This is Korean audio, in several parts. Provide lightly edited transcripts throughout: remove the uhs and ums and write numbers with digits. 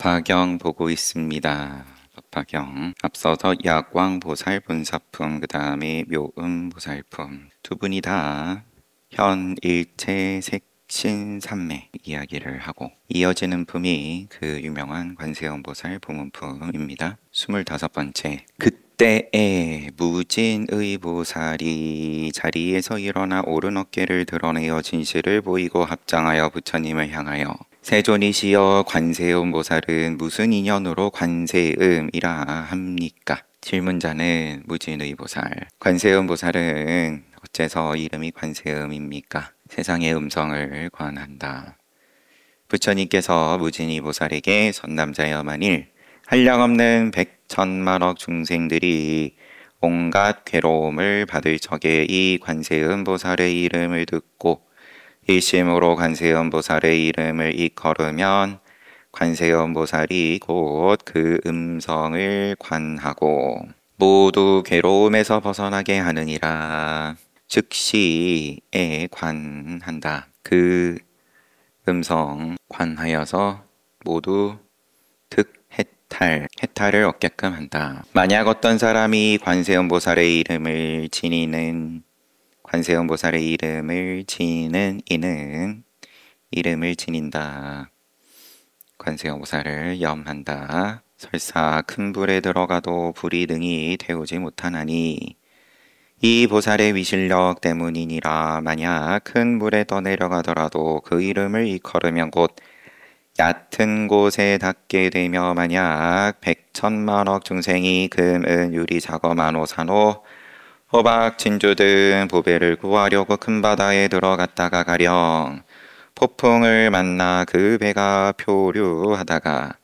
법화경 보고 있습니다. 법화경 앞서서 약왕보살 본사품, 그 다음에 묘음보살품, 두 분이 다 현일체 색신삼매 이야기를 하고, 이어지는 품이 그 유명한 관세음보살 부문품입니다. 25번째. 그때에 무진의 보살이 자리에서 일어나 오른 어깨를 드러내어 진실을 보이고 합장하여 부처님을 향하여, 세존이시여 관세음 보살은 무슨 인연으로 관세음이라 합니까? 질문자는 무진의 보살. 관세음 보살은 어째서 이름이 관세음입니까? 세상의 음성을 관한다. 부처님께서 무진의 보살에게 선남자여, 만일 한량없는 백천만억 중생들이 온갖 괴로움을 받을 적에 이 관세음 보살의 이름을 듣고 일심으로 관세음 보살의 이름을 일컬으면 관세음 보살이 곧 그 음성을 관하고 모두 괴로움에서 벗어나게 하느니라. 즉시에 관한다. 그 음성 관하여서 모두 해탈을 얻게끔 한다. 만약 어떤 사람이 관세음 보살의 이름을 지니는 이는 이름을 지닌다. 관세음 보살을 염한다. 설사 큰 불에 들어가도 불이 능히 태우지 못하나니 이 보살의 위실력 때문이니라. 만약 큰 불에 떠내려가더라도 그 이름을 일컬으면 곧 얕은 곳에 닿게 되며, 만약 백천만억 중생이 금, 은, 유리, 자거, 만호, 산호, 호박, 진주 등 보배를 구하려고 큰 바다에 들어갔다가 가령 폭풍을 만나 그 배가 표류하다가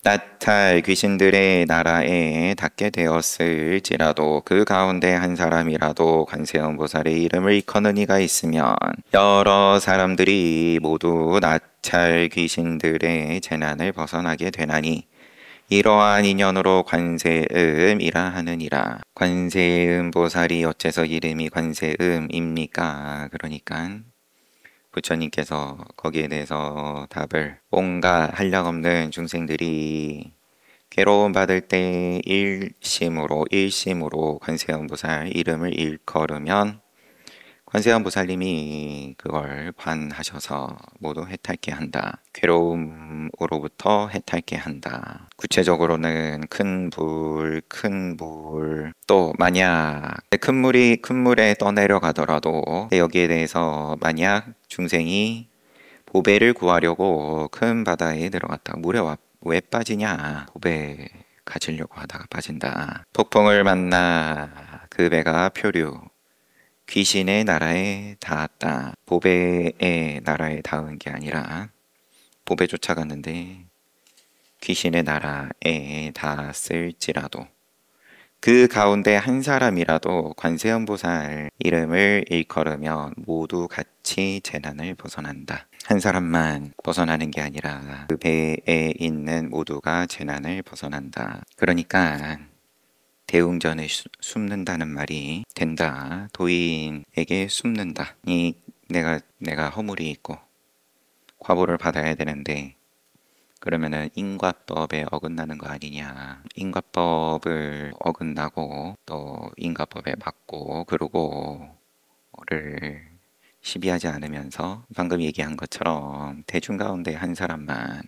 나탈 귀신들의 나라에 닿게 되었을지라도 그 가운데 한 사람이라도 관세음 보살의 이름을 일컫는 이가 있으면 여러 사람들이 모두 나탈 귀신들의 재난을 벗어나게 되나니 이러한 인연으로 관세음이라 하느니라. 관세음 보살이 어째서 이름이 관세음입니까? 그러니까 부처님께서 거기에 대해서 답을, 온갖 한량없는 중생들이 괴로움 받을 때 일심으로 관세음 보살 이름을 일컬으면 관세음 보살님이 그걸 관하셔서 모두 해탈케 한다. 괴로움으로부터 해탈케 한다. 구체적으로는 큰 불, 또 만약 큰 물에 떠내려가더라도 여기에 대해서 만약 중생이 보배를 구하려고 큰 바다에 들어갔다. 물에 왜 빠지냐? 보배 가지려고 하다가 빠진다. 폭풍을 만나 그 배가 표류, 귀신의 나라에 닿았다. 보배의 나라에 닿은 게 아니라 보배 쫓아갔는데 귀신의 나라에 닿았을지라도 그 가운데 한 사람이라도 관세음 보살 이름을 일컬으면 모두 같이 재난을 벗어난다. 한 사람만 벗어나는 게 아니라 그 배에 있는 모두가 재난을 벗어난다. 그러니까 대웅전에 숨는다는 말이 된다. 도인에게 숨는다. 내가 허물이 있고 과보를 받아야 되는데 그러면은 인과법에 어긋나는 거 아니냐. 인과법을 어긋나고 또 인과법에 맞고 그러고를 시비하지 않으면서 방금 얘기한 것처럼 대중 가운데 한 사람만,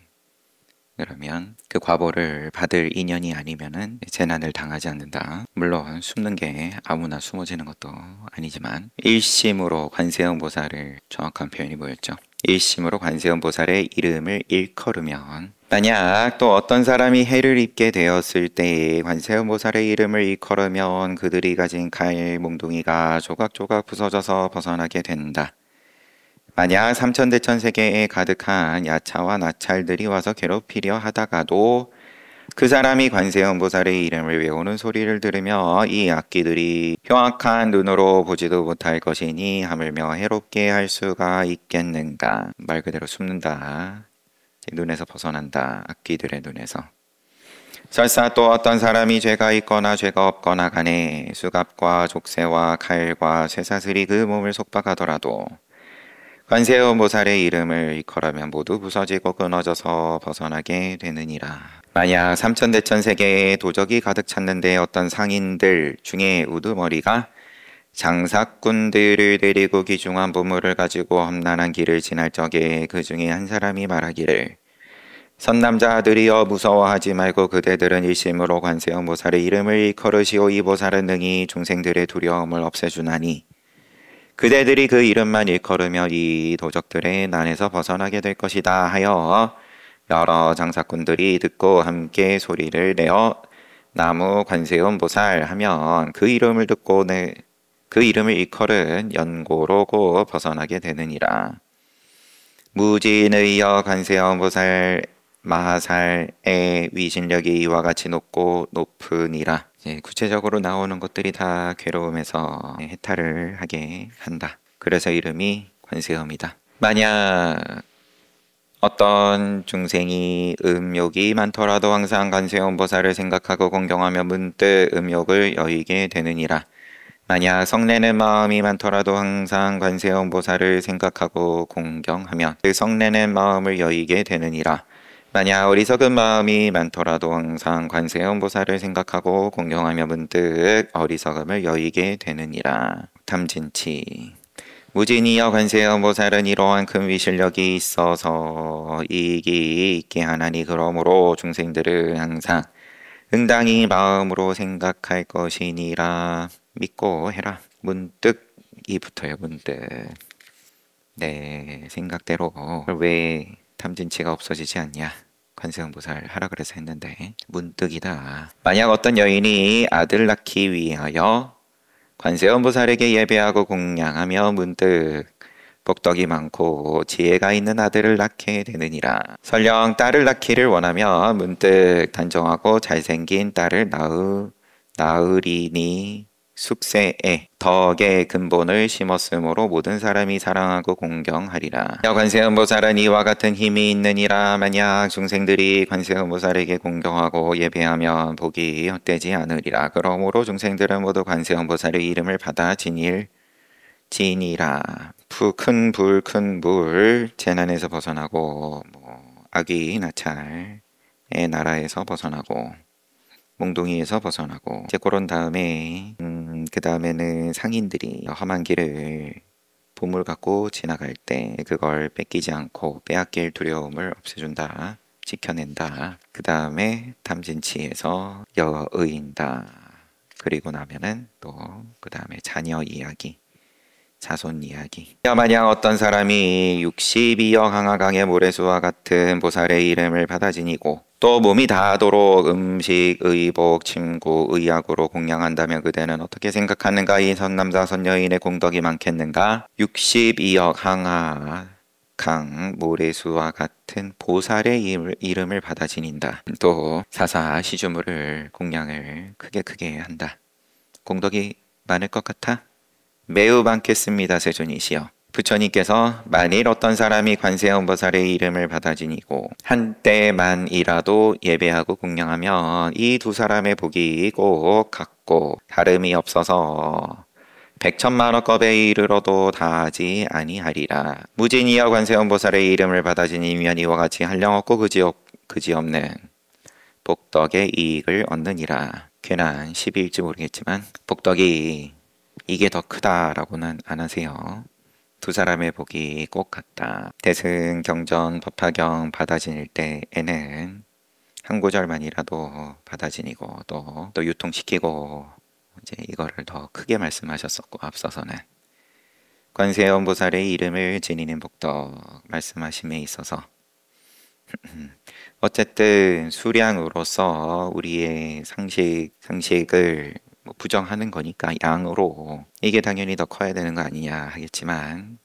그러면 그 과보를 받을 인연이 아니면은 재난을 당하지 않는다. 물론 숨는 게 아무나 숨어지는 것도 아니지만 일심으로 관세음 보살을, 정확한 표현이 뭐였죠? 일심으로 관세음 보살의 이름을 일컬으면, 만약 또 어떤 사람이 해를 입게 되었을 때 관세음 보살의 이름을 일컬으면 그들이 가진 칼 몽둥이가 조각조각 부서져서 벗어나게 된다. 만약 삼천대천 세계에 가득한 야차와 나찰들이 와서 괴롭히려 하다가도 그 사람이 관세음 보살의 이름을 외우는 소리를 들으며 이 악기들이 흉악한 눈으로 보지도 못할 것이니 하물며 해롭게 할 수가 있겠는가. 말 그대로 숨는다. 눈에서 벗어난다. 악기들의 눈에서. 설사 또 어떤 사람이 죄가 있거나 죄가 없거나 간에 수갑과 족쇄와 칼과 쇠사슬이 그 몸을 속박하더라도 관세음 보살의 이름을 일컬으면 모두 부서지고 끊어져서 벗어나게 되느니라. 만약 삼천대천 세계에 도적이 가득 찼는데 어떤 상인들 중에 우두머리가 장사꾼들을 데리고 귀중한 보물을 가지고 험난한 길을 지날 적에 그 중에 한 사람이 말하기를 선남자들이여 무서워하지 말고 그대들은 일심으로 관세음 보살의 이름을 일컬으시오. 이 보살은 능히 중생들의 두려움을 없애주나니 그대들이 그 이름만 일컬으며 이 도적들의 난에서 벗어나게 될 것이다 하여 여러 장사꾼들이 듣고 함께 소리를 내어 나무 관세음 보살 하면 그 이름을 듣고 그 이름을 일컬은 연고로 곧 벗어나게 되느니라. 무진의여 관세음 보살 마하살의 위신력이 이와 같이 높으니라. 구체적으로 나오는 것들이 다 괴로움에서 해탈을 하게 한다. 그래서 이름이 관세음이다. 만약 어떤 중생이 음욕이 많더라도 항상 관세음 보살을 생각하고 공경하며 문득 음욕을 여의게 되느니라. 만약 성내는 마음이 많더라도 항상 관세음 보살을 생각하고 공경하면 그 성내는 마음을 여의게 되느니라. 만약 어리석은 마음이 많더라도 항상 관세음 보살을 생각하고 공경하며 문득 어리석음을 여의게 되느니라. 탐진치 무진이여 관세음 보살은 이러한 큰 위실력이 있어서 이익이 있게 하나니 그러므로 중생들은 항상 응당히 마음으로 생각할 것이니라. 믿고 해라. 문득이 붙어요. 문득. 내 생각대로 왜 탐진치가 없어지지 않냐. 관세음 보살 하라 그래서 했는데 문득이다. 만약 어떤 여인이 아들 낳기 위하여 관세음 보살에게 예배하고 공양하며 문득 복덕이 많고 지혜가 있는 아들을 낳게 되느니라. 설령 딸을 낳기를 원하며 문득 단정하고 잘생긴 딸을 낳으리니 숙세에 덕의 근본을 심었으므로 모든 사람이 사랑하고 공경하리라. 관세음 보살은 이와 같은 힘이 있느니라. 만약 중생들이 관세음 보살에게 공경하고 예배하면 복이 헛되지 않으리라. 그러므로 중생들은 모두 관세음 보살의 이름을 받아 지니라. 큰 물 재난에서 벗어나고 악귀 나찰의 나라에서 벗어나고 몽둥이에서 벗어나고 이제 그런 다음에 그 다음에는 상인들이 험한 길을 보물 갖고 지나갈 때 그걸 뺏기지 않고 빼앗길 두려움을 없애준다. 지켜낸다. 그 다음에 탐진치에서 여의인다. 그리고 나면은 또 그 다음에 자녀 이야기, 자손 이야기. 만약 어떤 사람이 62억 항아강의 모래수와 같은 보살의 이름을 받아 지니고 또 몸이 다하도록 음식, 의복, 침구, 의약으로 공양한다면 그대는 어떻게 생각하는가? 이 선남자 선여인의 공덕이 많겠는가? 62억 항아강 모래수와 같은 보살의 이름을 받아 지닌다. 또 사사 시주물을 공양을 크게 한다. 공덕이 많을 것 같아? 매우 많겠습니다. 세존이시여. 부처님께서 만일 어떤 사람이 관세음 보살의 이름을 받아 지니고 한때만이라도 예배하고 공양하면 이 두 사람의 복이 꼭 같고 다름이 없어서 백천만억겁에 이르러도 다하지 아니하리라. 무진이여 관세음 보살의 이름을 받아 지니면 이와 같이 한량없고 그지없는 복덕의 이익을 얻느니라. 괜한 시비일지 모르겠지만 복덕이 이게 더 크다라고는 안 하세요. 두 사람의 복이 꼭 같다. 대승, 경전, 법화경 받아 지닐 때에는 한 구절만이라도 받아 지니고 또 유통시키고 이제 이거를 더 크게 말씀하셨었고 앞서서는 관세음 보살의 이름을 지니는 복덕 말씀하심에 있어서 어쨌든 수량으로서 우리의 상식을 부정하는 거니까 양으로 이게 당연히 더 커야 되는 거 아니냐 하겠지만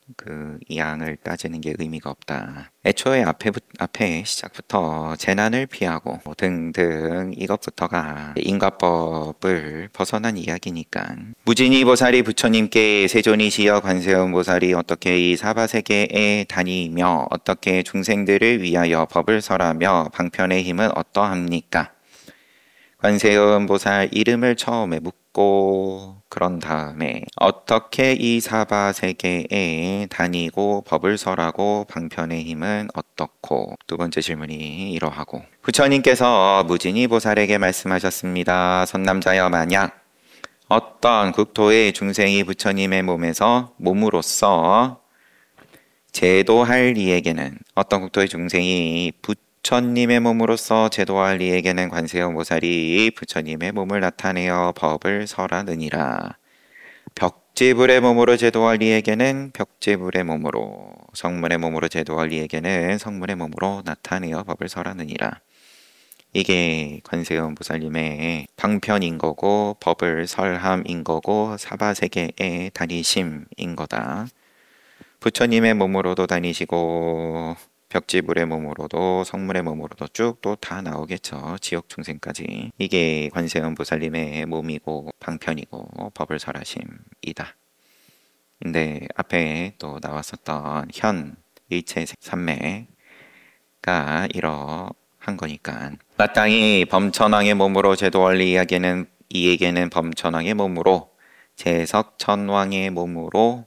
이 양을 따지는 게 의미가 없다. 애초에 앞에 시작부터 재난을 피하고 등등 이것부터가 인과법을 벗어난 이야기니까 무진이 보살이 부처님께 세존이시여 관세음 보살이 어떻게 이 사바세계에 다니며 어떻게 중생들을 위하여 법을 설하며 방편의 힘은 어떠합니까? 관세음보살 이름을 처음에 묻고 그런 다음에 어떻게 이 사바세계에 다니고 법을 설하고 방편의 힘은 어떻고, 두 번째 질문이 이러하고, 부처님께서 무진이 보살에게 말씀하셨습니다. 선남자여, 만약 어떤 국토의 중생이 부처님의 몸으로서 제도할 이에게는, 어떤 국토의 중생이 부처님의 몸으로서 제도할 이에게는 관세음보살이 부처님의 몸을 나타내어 법을 설하느니라. 벽지불의 몸으로 제도할 이에게는 벽지불의 몸으로, 성문의 몸으로 제도할 이에게는 성문의 몸으로 나타내어 법을 설하느니라. 이게 관세음보살님의 방편인 거고 법을 설함인 거고 사바세계의 다니심인 거다. 부처님의 몸으로도 다니시고 벽지불의 몸으로도 성문의 몸으로도 쭉 또 다 나오겠죠. 지옥 중생까지. 이게 관세음보살님의 몸이고 방편이고 법을 설하심이다. 근데 앞에 또 나왔었던 현 일체 삼매가 이러한 거니까, 마땅히 범천왕의 몸으로 제도할 이에게는 범천왕의 몸으로, 제석천왕의 몸으로,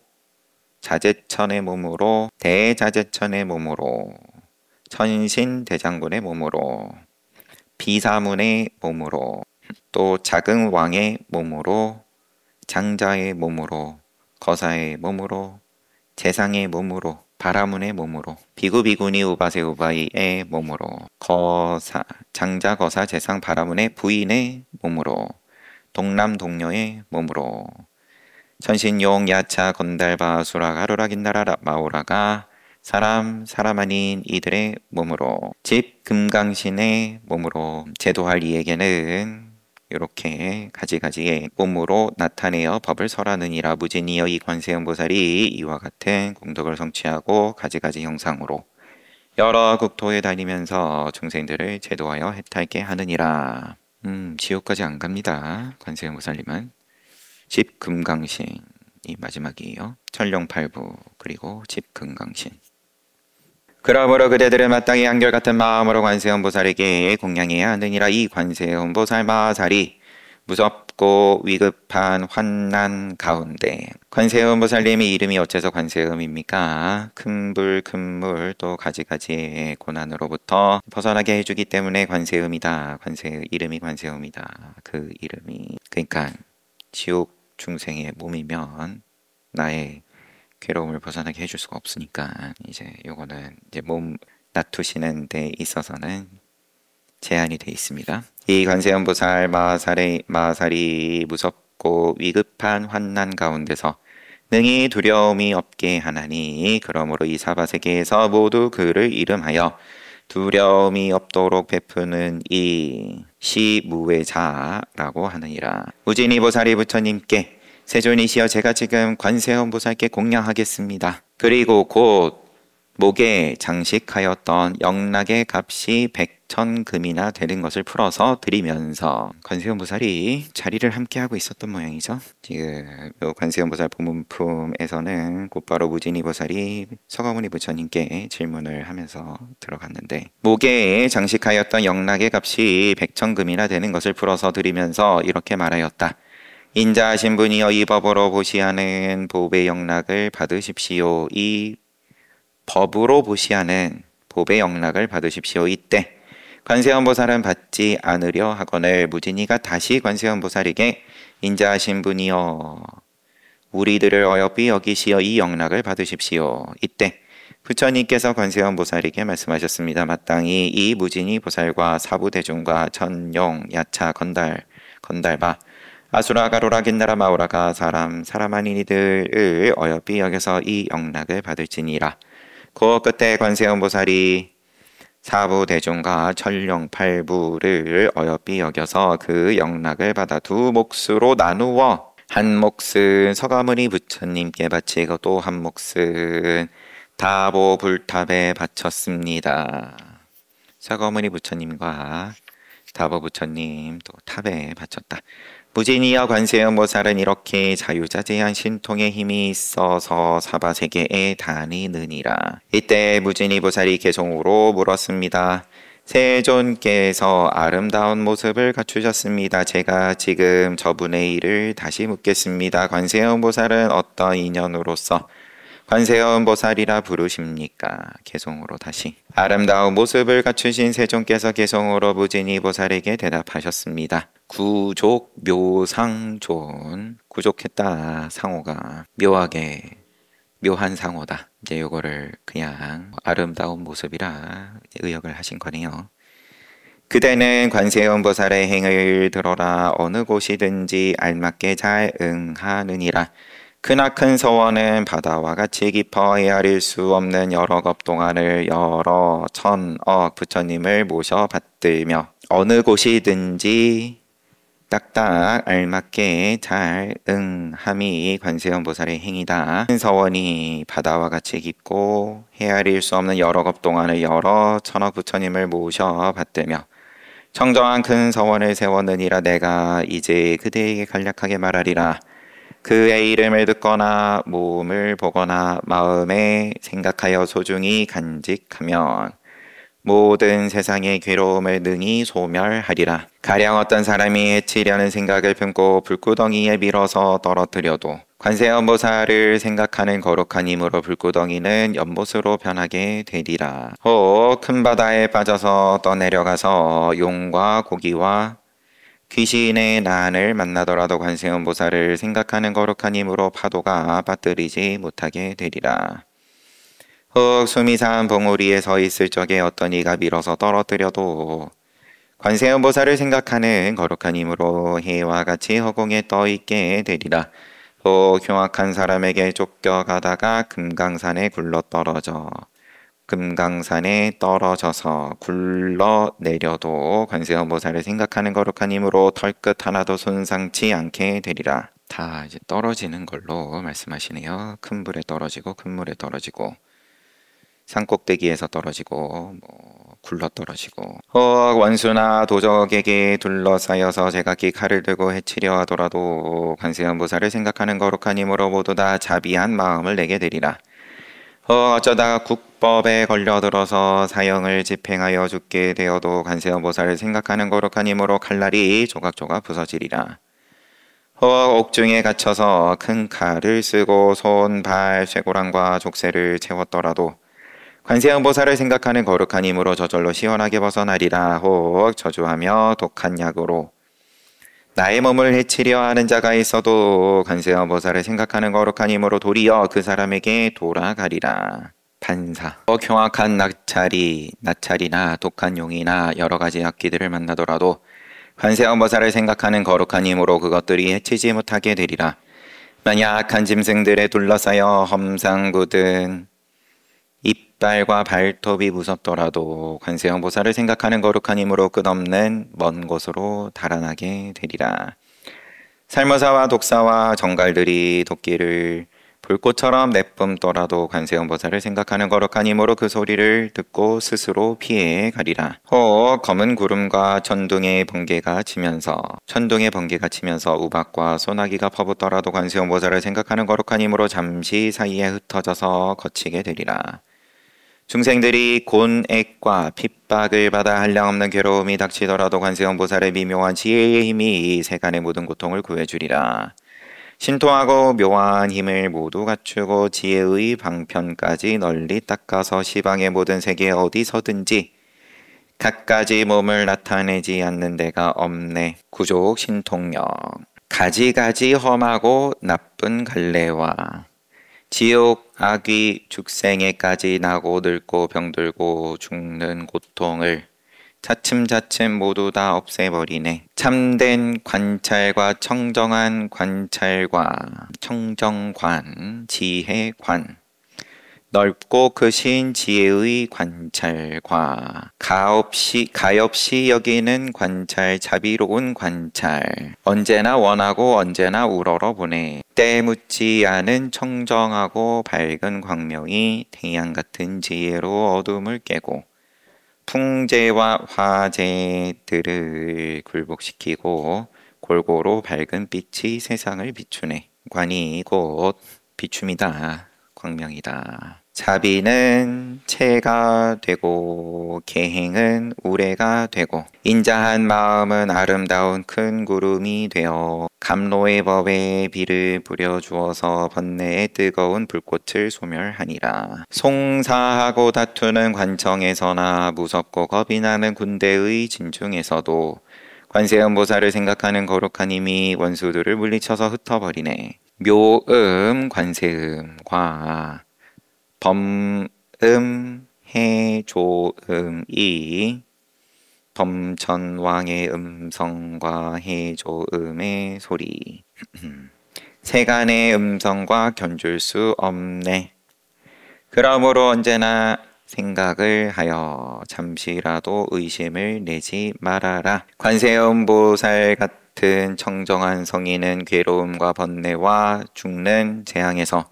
자제천의 몸으로, 대자제천의 몸으로, 천신대장군의 몸으로, 비사문의 몸으로, 또 자긍왕의 몸으로, 장자의 몸으로, 거사의 몸으로, 재상의 몸으로, 바라문의 몸으로, 비구비구니 우바세 우바이의 몸으로, 장자 거사 재상 바라문의 부인의 몸으로, 동남 동녀의 몸으로, 천신용 야차 건달바 수락 하루락 인나라 마오라가 사람 아닌 이들의 몸으로, 집 금강신의 몸으로 제도할 이에게는 이렇게 가지가지의 몸으로 나타내어 법을 설하느니라. 무진이여 이 관세음보살이 이와 같은 공덕을 성취하고 가지가지 형상으로 여러 국토에 다니면서 중생들을 제도하여 해탈게 하느니라. 지옥까지 안 갑니다. 관세음보살님은. 집금강신이 마지막이에요. 천룡팔부 그리고 집금강신. 그러므로 그대들은 마땅히 한결같은 마음으로 관세음보살에게 공양해야 하느니라. 이 관세음보살 마살이 무섭고 위급한 환난 가운데, 관세음보살님의 이름이 어째서 관세음입니까? 큰불 큰물 또 가지가지의 고난으로부터 벗어나게 해주기 때문에 관세음이다. 이름이 관세음이다. 그 이름이, 그러니까 지옥 중생의 몸이면 나의 괴로움을 벗어나게 해줄 수가 없으니까 이제 요거는 이제 몸 놔두시는 데 있어서는 제한이 돼 있습니다. 이 관세음보살 마살이 무섭고 위급한 환난 가운데서 능히 두려움이 없게 하나니, 그러므로 이 사바세계에서 모두 그를 이름하여 두려움이 없도록 베푸는 이 시무외자라고 하느니라. 무진이 보살이 부처님께 세존이시여 제가 지금 관세음보살께 공양하겠습니다. 그리고 곧 목에 장식하였던 영락의 값이 100,000금이나 되는 것을 풀어서 드리면서, 관세음보살이 자리를 함께하고 있었던 모양이죠. 지금 관세음보살 보문품에서는 곧바로 무진이 보살이 서가모니 부처님께 질문을 하면서 들어갔는데, 목에 장식하였던 영락의 값이 100,000금이나 되는 것을 풀어서 드리면서 이렇게 말하였다. 인자하신 분이여 이 법으로 보시하는 법의 영락을 받으십시오. 이 법으로 보시하는 법의 영락을 받으십시오. 이때 관세음보살은 받지 않으려 하거늘 무진이가 다시 관세음보살에게 인자하신 분이여 우리들을 어여삐 여기시어 이 영락을 받으십시오. 이때 부처님께서 관세음보살에게 말씀하셨습니다. 마땅히 이 무진이 보살과 사부대중과 천용 야차 건달바 아수라 가로라 긴나라 마오라가 사람 아닌 이들을 어여삐 여겨서 이 영락을 받을지니라. 그 끝에 관세음보살이 사부대중과 천룡팔부를 어여삐 여겨서 그 영락을 받아 두 몫으로 나누어 한 몫은 서가모니 부처님께 바치고 또 한 몫은 다보 불탑에 바쳤습니다. 서가모니 부처님과 다보 부처님 또 탑에 바쳤다. 무진이여 관세음보살은 이렇게 자유자재한 신통의 힘이 있어서 사바세계에 다니느니라. 이때 무진이 보살이 개송으로 물었습니다. 세존께서 아름다운 모습을 갖추셨습니다. 제가 지금 저분의 일을 다시 묻겠습니다. 관세음보살은 어떤 인연으로서 관세음보살이라 부르십니까? 개송으로 다시. 아름다운 모습을 갖추신 세존께서 개송으로 무진이 보살에게 대답하셨습니다. 구족 묘상존. 구족했다. 상호가 묘하게 묘한 상호다. 이제 요거를 그냥 아름다운 모습이라 의역을 하신 거네요. 그대는 관세음보살의 행을 들어라. 어느 곳이든지 알맞게 잘 응하느니라. 크나큰 서원은 바다와 같이 깊어 헤아릴 수 없는 여러 겁 동안을 여러 천억 부처님을 모셔 받들며 어느 곳이든지 딱딱 알맞게 잘 응함이 관세음보살의 행위다. 큰 서원이 바다와 같이 깊고 헤아릴 수 없는 여러 겁 동안을 여러 천억 부처님을 모셔 받들며 청정한 큰 서원을 세웠느니라. 내가 이제 그대에게 간략하게 말하리라. 그의 이름을 듣거나 몸을 보거나 마음에 생각하여 소중히 간직하면 모든 세상의 괴로움을 능히 소멸하리라. 가령 어떤 사람이 해치려는 생각을 품고 불구덩이에 밀어서 떨어뜨려도 관세음보살을 생각하는 거룩한 힘으로 불구덩이는 연못으로 변하게 되리라. 혹 큰 바다에 빠져서 떠내려가서 용과 고기와 귀신의 난을 만나더라도 관세음보살을 생각하는 거룩한 힘으로 파도가 빠뜨리지 못하게 되리라. 혹 숨이 산 봉우리에 서 있을 적에 어떤 이가 밀어서 떨어뜨려도 관세음보살을 생각하는 거룩한 힘으로 해와 같이 허공에 떠 있게 되리라. 혹 흉악한 사람에게 쫓겨가다가 금강산에 떨어져서 굴러 내려도 관세음보살을 생각하는 거룩한 힘으로 털끝 하나도 손상치 않게 되리라. 다 이제 떨어지는 걸로 말씀하시네요. 큰 불에 떨어지고 큰 물에 떨어지고 산꼭대기에서 떨어지고 굴러 떨어지고 혹 원수나 도적에게 둘러싸여서 제각기 칼을 들고 해치려 하더라도 관세음보살을 생각하는 거룩한 힘으로 모두 다 자비한 마음을 내게 되리라. 어쩌다가 국법에 걸려들어서 사형을 집행하여 죽게 되어도 관세음보살을 생각하는 거룩한 힘으로 칼날이 조각조각 부서지리라. 옥중에 갇혀서 큰 칼을 쓰고 손, 발, 쇠고랑과 족쇄를 채웠더라도 관세음보살을 생각하는 거룩한 힘으로 저절로 시원하게 벗어나리라. 혹 저주하며 독한 약으로 나의 몸을 해치려 하는 자가 있어도 관세음보살을 생각하는 거룩한 힘으로 도리어 그 사람에게 돌아가리라. 판사. 흉악한 나찰이나 독한 용이나 여러 가지 악기들을 만나더라도 관세음보살을 생각하는 거룩한 힘으로 그것들이 해치지 못하게 되리라. 만약 악한 짐승들에 둘러싸여 험상궂은 이빨과 발톱이 무섭더라도 관세음보살을 생각하는 거룩한 힘으로 끝없는 먼 곳으로 달아나게 되리라. 살모사와 독사와 정갈들이 도끼를 불꽃처럼 내뿜더라도 관세음보살을 생각하는 거룩한 힘으로 그 소리를 듣고 스스로 피해 가리라. 혹 검은 구름과 천둥의 번개가 치면서 우박과 소나기가 퍼붓더라도 관세음보살을 생각하는 거룩한 힘으로 잠시 사이에 흩어져서 거치게 되리라. 중생들이 곤액과 핍박을 받아 한량없는 괴로움이 닥치더라도 관세음보살의 미묘한 지혜의 힘이 세간의 모든 고통을 구해주리라. 신통하고 묘한 힘을 모두 갖추고 지혜의 방편까지 널리 닦아서 시방의 모든 세계 어디서든지 갖가지 몸을 나타내지 않는 데가 없네. 구족 신통력. 가지가지 험하고 나쁜 갈래와 지옥 악귀 죽생에까지 나고 늙고 병들고 죽는 고통을 차츰차츰 모두 다 없애버리네. 참된 관찰과 청정한 관찰과 청정관, 지혜관, 넓고 크신 지혜의 관찰과 가엾이 여기는 관찰, 자비로운 관찰, 언제나 원하고 언제나 우러러보네. 때 묻지 않은 청정하고 밝은 광명이 태양 같은 지혜로 어둠을 깨고 풍재와 화재들을 굴복시키고 골고루 밝은 빛이 세상을 비추네. 관이 곧 비춤이다. 광명이다. 자비는 채가 되고 계행은 우레가 되고 인자한 마음은 아름다운 큰 구름이 되어 감로의 법에 비를 부려주어서 번뇌의 뜨거운 불꽃을 소멸하니라. 송사하고 다투는 관청에서나 무섭고 겁이 나는 군대의 진중에서도 관세음보살을 생각하는 거룩한 힘이 원수들을 물리쳐서 흩어버리네. 묘음 관세음과 범음 해조음이 범천왕의 음성과 해조음의 소리 세간의 음성과 견줄 수 없네. 그러므로 언제나 생각을 하여 잠시라도 의심을 내지 말아라. 관세음보살 같은 청정한 성인은 괴로움과 번뇌와 죽는 재앙에서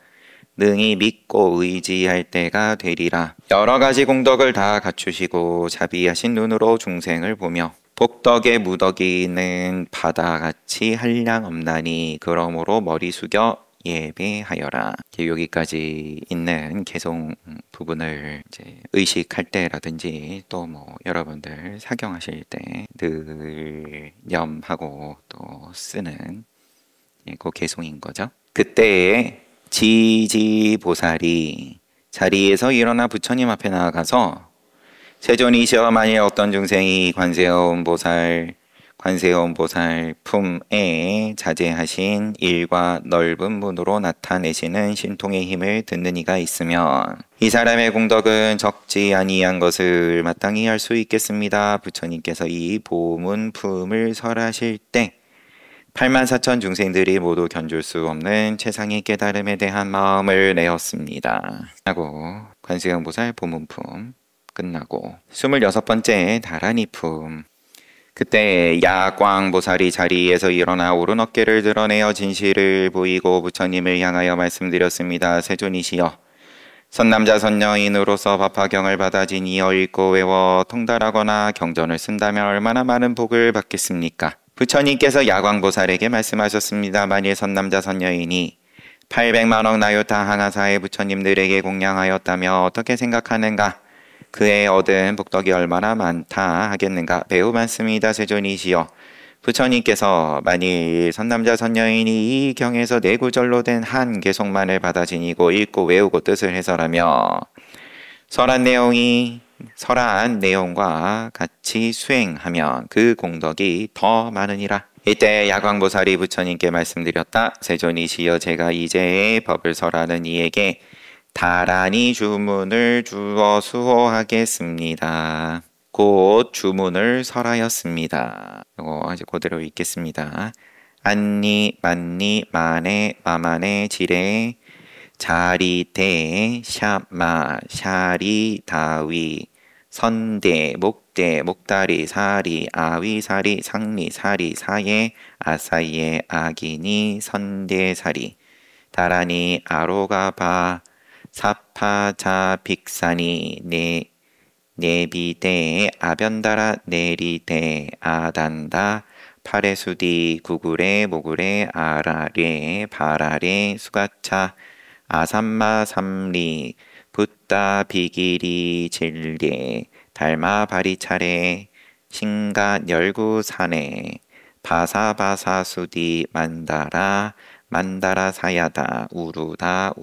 능히 믿고 의지할 때가 되리라. 여러 가지 공덕을 다 갖추시고 자비하신 눈으로 중생을 보며 복덕의 무덕이는 바다같이 한량없나니 그러므로 머리 숙여 예배하여라. 여기까지 있는 개송 부분을 이제 의식할 때라든지 또 뭐 여러분들 사경하실 때 늘 염하고 또 쓰는 그 개송인 거죠. 그때에 지지보살이 자리에서 일어나 부처님 앞에 나아가서 세존이시여 만일 어떤 중생이 관세음보살 품에 자제하신 일과 넓은 문으로 나타내시는 신통의 힘을 듣는 이가 있으면 이 사람의 공덕은 적지 아니한 것을 마땅히 할 수 있겠습니다. 부처님께서 이 보문 품을 설하실 때 84,000 중생들이 모두 견줄 수 없는 최상의 깨달음에 대한 마음을 내었습니다. 하고 관세음보살 보문품 끝나고 26번째 다라니품. 그때 야광보살이 자리에서 일어나 오른 어깨를 드러내어 진실을 보이고 부처님을 향하여 말씀드렸습니다. 세존이시여, 선남자 선녀인으로서 법화경을 받아 지니어 읽고 외워 통달하거나 경전을 쓴다면 얼마나 많은 복을 받겠습니까? 부처님께서 야광보살에게 말씀하셨습니다. 만일 선남자 선녀인이 800만억 나요타 항아사의 부처님들에게 공양하였다며 어떻게 생각하는가? 그에 얻은 복덕이 얼마나 많다 하겠는가? 매우 많습니다. 세존이시여, 부처님께서 만일 선남자 선녀인이 이 경에서 네 구절로 된 한 개송만을 받아 지니고 읽고 외우고 뜻을 해설하며 설한 내용과 같이 수행하면 그 공덕이 더 많으니라. 이때 야광보살이 부처님께 말씀드렸다. 세존이시여, 제가 이제 법을 설하는 이에게 다라니 주문을 주어 수호하겠습니다. 곧 주문을 설하였습니다. 이거 이제 그대로 읽겠습니다. 안니 만니 마네 마마네 지레 자리대 샤마 샤리 다위 선대 목대 목다리 사리 아위 사리 상리 사리 사예 아사예 아기니 선대 사리 다라니 아로가바 사파자 빅사니 네비대 아변다라 네리대 아단다 파레수디 구구레 모구레 아라레 바라레 수가차 아삼마 삼리 붓다 비기리 질레 달마 바리차레 신가 열구사네 바사바사수디 만다라 사야다 우루다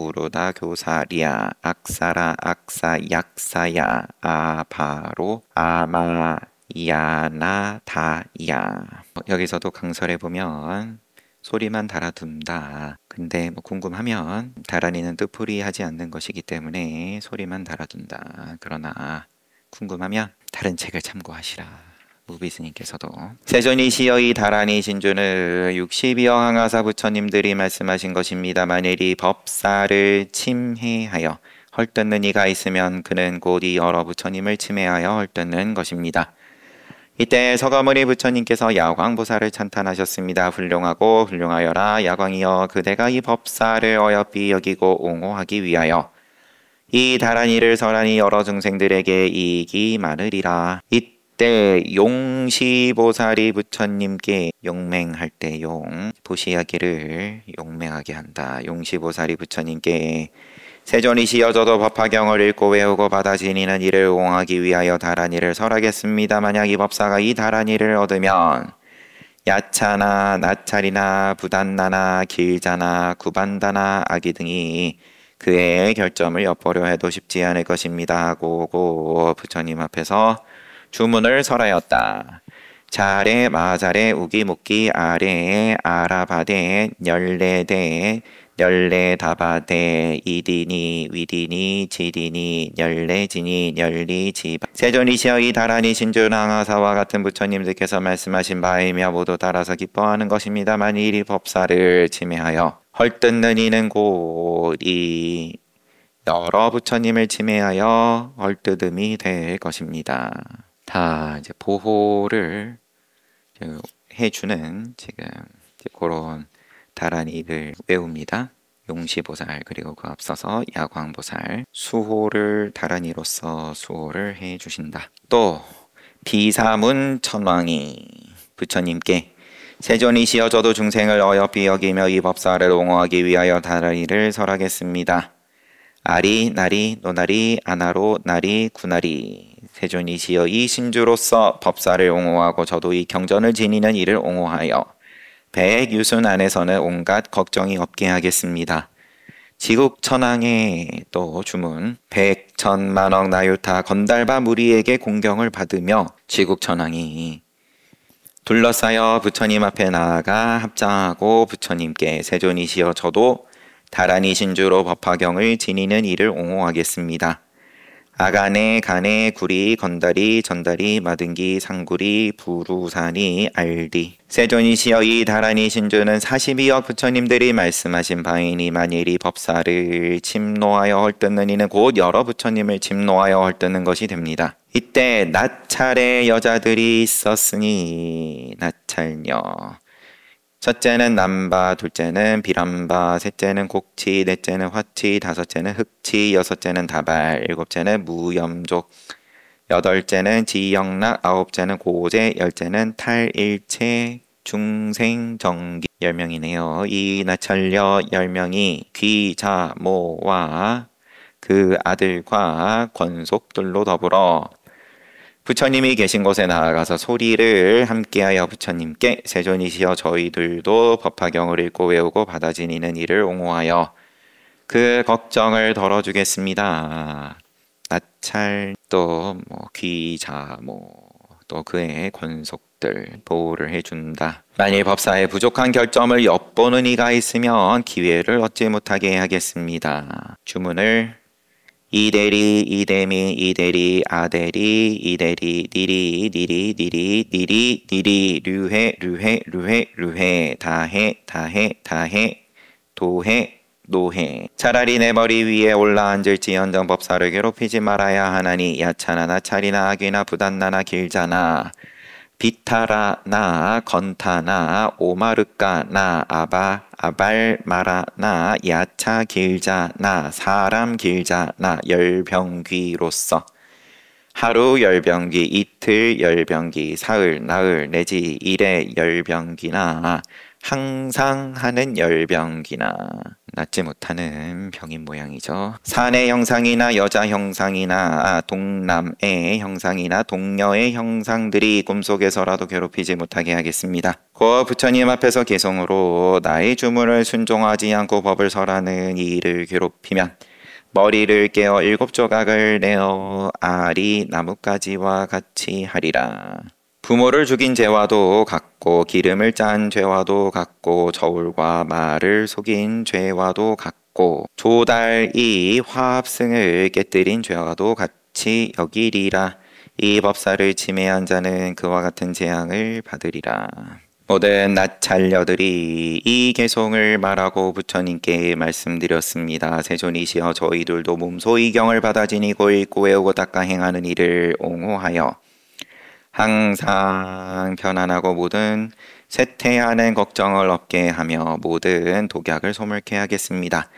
교사리야 악사라 악사 약사야 아바로 아마야나 다야. 여기서도 강설해 보면 소리만 달아둔다. 근데 뭐 궁금하면 다란이는 뜻풀이 하지 않는 것이기 때문에 소리만 달아둔다. 그러나 궁금하면 다른 책을 참고하시라. 무비스님께서도 세존이시여, 이 다라니 신주는 60여 항아사 부처님들이 말씀하신 것입니다. 만일 이 법사를 침해하여 헐뜯는 이가 있으면 그는 곧 이 여러 부처님을 침해하여 헐뜯는 것입니다. 이때 서가모니 부처님께서 야광보살을 찬탄하셨습니다. 훌륭하고 훌륭하여라. 야광이여, 그대가 이 법사를 어여삐 여기고 옹호하기 위하여 이 다라니를 설하니 여러 중생들에게 이익이 많으리라. 이때 용시보살이 부처님께 용맹할 때 보시야기를 용맹하게 한다. 용시보살이 부처님께 세존이시여 저도 법화경을 읽고 외우고 받아 지니는 이를 옹호하기 위하여 다란이를 설하겠습니다. 만약 이 법사가 이 다란이를 얻으면 야차나 나찰이나 부단나나 길자나 구반다나 아기 등이 그의 결점을 엿보려 해도 쉽지 않을 것입니다 하고 부처님 앞에서 주문을 설하였다. 자레 마자레 우기묵기 아레 아라바데 열레데 열레다바데 이디니 위디니 지디니 열레지니 열리지바 세존이시여 이 다란이 신주랑하사와 같은 부처님들께서 말씀하신 바이며 모두 따라서 기뻐하는 것입니다. 만일 이 법사를 침해하여 헐뜯는 이는 곧 이 여러 부처님을 침해하여 헐뜯음이 될 것입니다. 다 이제 보호를 해주는 지금 그런 다란이를 외웁니다. 용시보살 그리고 그 앞서서 야광보살 수호를 다란이로서 수호를 해주신다. 또 비사문 천왕이 부처님께 세존이시여 저도 중생을 어여삐 여기며 이 법사를 옹호하기 위하여 다란이를 설하겠습니다. 아리 나리 노나리 아나로 나리 구나리 세존이시여 이 신주로서 법사를 옹호하고 저도 이 경전을 지니는 이를 옹호하여 백유순 안에서는 온갖 걱정이 없게 하겠습니다. 지국천왕의 또 주문 백천만억 나유타 건달바 무리에게 공경을 받으며 지국천왕이 둘러싸여 부처님 앞에 나아가 합장하고 부처님께 세존이시여 저도 다란이 신주로 법화경을 지니는 이를 옹호하겠습니다. 아가네, 가네, 구리, 건다리, 전다리, 마등기, 상구리, 부루사니, 알디 세존이시여 이 다란이 신주는 42억 부처님들이 말씀하신 바이니 만일 이 법사를 침노하여 헐뜯는 이는 곧 여러 부처님을 침노하여 헐뜯는 것이 됩니다. 이때 나찰의 여자들이 있었으니 나찰녀 첫째는 남바, 둘째는 비람바, 셋째는 곡치, 넷째는 화치, 다섯째는 흑치, 여섯째는 다발, 일곱째는 무염족, 여덟째는 지영락, 아홉째는 고제, 열째는 탈일체, 중생정기 10명이네요. 이 나찰녀 10명이 귀자모와 그 아들과 권속들로 더불어 부처님이 계신 곳에 나아가서 소리를 함께하여 부처님께 세존이시여 저희들도 법화경을 읽고 외우고 받아 지니는 이를 옹호하여 그 걱정을 덜어주겠습니다. 나찰 또 귀자 또 그의 권속들 보호를 해준다. 만일 법사의 부족한 결점을 엿보는 이가 있으면 기회를 얻지 못하게 하겠습니다. 주문을 이대리 이대미 이대리 아대리 이대리 니리 니리 니리 니리 니리 류해 류해 류해 류해 다해 다해 다해 도해 노해 차라리 내 머리 위에 올라앉을지언정 법사를 괴롭히지 말아야 하나니 야차나 나찰이나 악이나 부단나나 길자나 비타라나 건타나 오마르까나 아발마라나 야차 길자나 사람 길자나 열병귀로서 하루 열병귀 이틀 열병귀 사흘 나흘 내지 일에 열병귀나 항상 하는 열병귀나 낫지 못하는 병인 모양이죠. 사내 형상이나 여자 형상이나 동남의 형상이나 동녀의 형상들이 꿈속에서라도 괴롭히지 못하게 하겠습니다. 그 부처님 앞에서 개성으로 나의 주문을 순종하지 않고 법을 설하는 이를 괴롭히면 머리를 깨어 7조각을 내어 아리 나뭇가지와 같이 하리라. 부모를 죽인 죄와도 같고 기름을 짠 죄와도 같고 저울과 말을 속인 죄와도 같고 조달이 화합승을 깨뜨린 죄와도 같이 여기리라. 이 법사를 침해한 자는 그와 같은 재앙을 받으리라. 모든 나찰녀들이 이 개송을 말하고 부처님께 말씀드렸습니다. 세존이시여 저희들도 몸소 이 경을 받아 지니고 읽고 외우고 닦아 행하는 일을 옹호하여 항상 편안하고 모든 쇠퇴하는 걱정을 없게 하며 모든 독약을 소멸케 하겠습니다.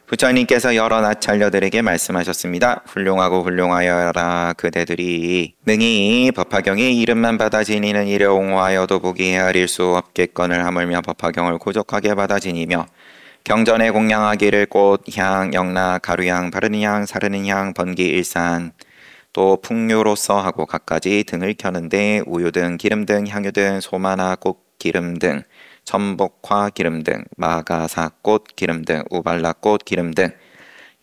부처님께서 여러 나찰녀들에게 말씀하셨습니다. 훌륭하고 훌륭하여라. 그대들이 능히 법화경의 이름만 받아 지니는 이를 옹호하여도 보기 헤아릴 수 없겠거늘 하물며 법화경을 고족하게 받아 지니며 경전에 공양하기를 꽃, 향, 영락, 가루향, 바르는 향, 사르는 향, 번기, 일산 또 풍류로서 하고 갖가지 등을 켜는데 우유 등 기름 등 향유 등 소마나 꽃 기름 등 천복화 기름 등 마가사 꽃 기름 등 우발라 꽃 기름 등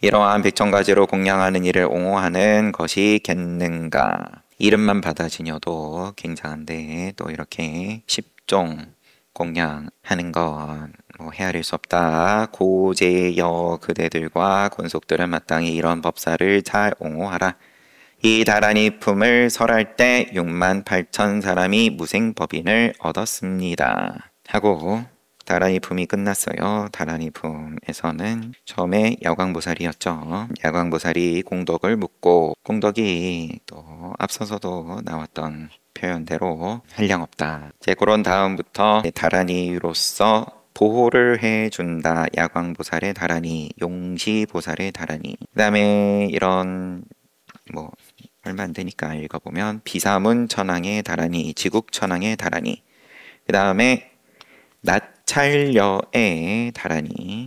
이러한 백천가지로 공양하는 이를 옹호하는 것이 겠는가. 이름만 받아지녀도 굉장한데 또 이렇게 10종 공양하는 건 뭐 헤아릴 수 없다. 고제여 그대들과 권속들은 마땅히 이런 법사를 잘 옹호하라. 이 다란이 품을 설할 때 6만 8천 사람이 무생법인을 얻었습니다. 하고 다란이 품이 끝났어요. 다란이 품에서는 처음에 야광보살이었죠. 야광보살이 공덕을 묻고 공덕이 또 앞서서도 나왔던 표현대로 한량없다. 이제 그런 다음부터 다란이로서 보호를 해준다. 야광보살의 다란이, 용시보살의 다란이. 그 다음에 이런 뭐 얼마 안 되니까 읽어보면 비사문 천왕의 다란이, 지국 천왕의 다란이. 그 다음에 나찰녀의 다란이.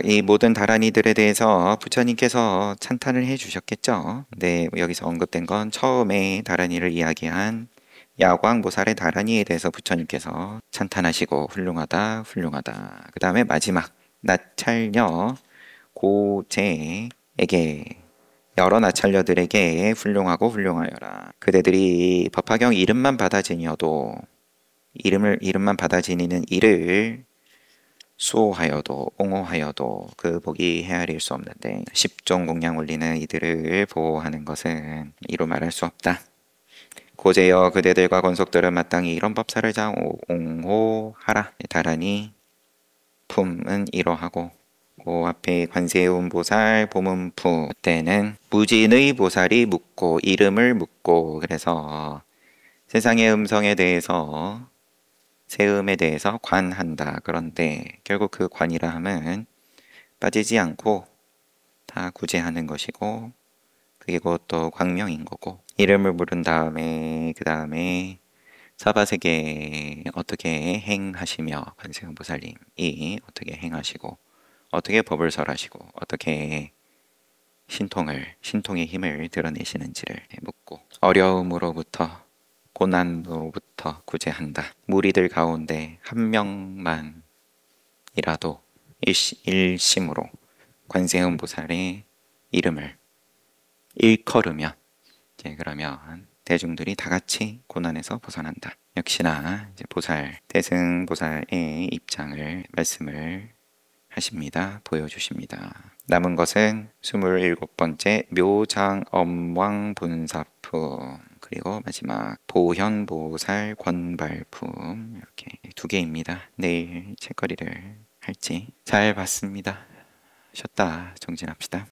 이 모든 다란이들에 대해서 부처님께서 찬탄을 해주셨겠죠. 근데 여기서 언급된 건 처음에 다란이를 이야기한 야광보살의 다란이에 대해서 부처님께서 찬탄하시고 훌륭하다 훌륭하다. 그 다음에 마지막 나찰녀 고제에게 여러 나찰녀들에게 훌륭하고 훌륭하여라. 그대들이 법화경 이름만 받아지녀도 이름만 받아지니는 이를 수호하여도 옹호하여도 그 복이 헤아릴 수 없는데 10종 공양 올리는 이들을 보호하는 것은 이루 말할 수 없다. 고제여 그대들과 권속들은 마땅히 이런 법사를 잘 옹호하라. 다란이 품은 이러하고 그 앞에 관세음 보살 보문푸 때는 무진의 보살이 묻고 이름을 묻고 그래서 세상의 음성에 대해서 세음에 대해서 관한다. 그런데 결국 그 관이라 함은 빠지지 않고 다 구제하는 것이고 그게 그것도 광명인 거고 이름을 물은 다음에 그 다음에 사바세계 어떻게 행하시며 관세음 보살님이 어떻게 행하시고 어떻게 법을 설하시고 어떻게 신통의 힘을 드러내시는지를 묻고 어려움으로부터 고난으로부터 구제한다. 무리들 가운데 한 명만이라도 일심으로 관세음 보살의 이름을 일컬으면 이제 그러면 대중들이 다 같이 고난에서 벗어난다. 역시나 이제 보살 대승 보살의 입장을 말씀을 하십니다. 보여주십니다. 남은 것은 27번째 묘장엄왕분사품 그리고 마지막 보현보살 권발품 이렇게 2개입니다. 내일 책거리를 할지 잘 봤습니다. 쉬었다 정진합시다.